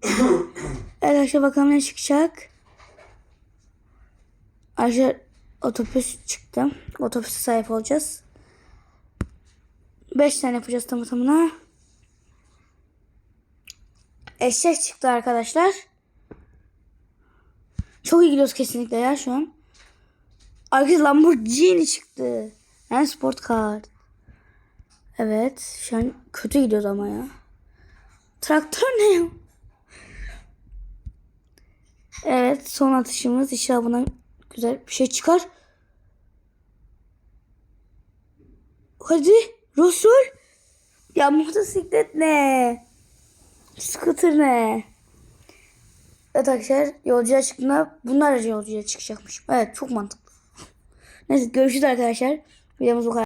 Evet arkadaşlar, bakalım ne çıkacak. Arkadaşlar otobüs çıktı. Otobüse sahip olacağız. 5 tane yapacağız tamı tamına. Eşek çıktı arkadaşlar. Çok iyi gidiyoruz kesinlikle ya şu an. Arkadaşlar Lamborghini çıktı. Yani sport car. Evet şu an kötü gidiyoruz ama ya. Traktör ne ya? Evet, son atışımız. İnşallah buna güzel bir şey çıkar. Hadi Resul. Ya motosiklet ne? Scooter ne? Evet arkadaşlar, yolcuya çıktığında bunlar yolcuya çıkacakmış. Evet, çok mantıklı. Neyse, görüşürüz arkadaşlar. Videomuz bu kadar.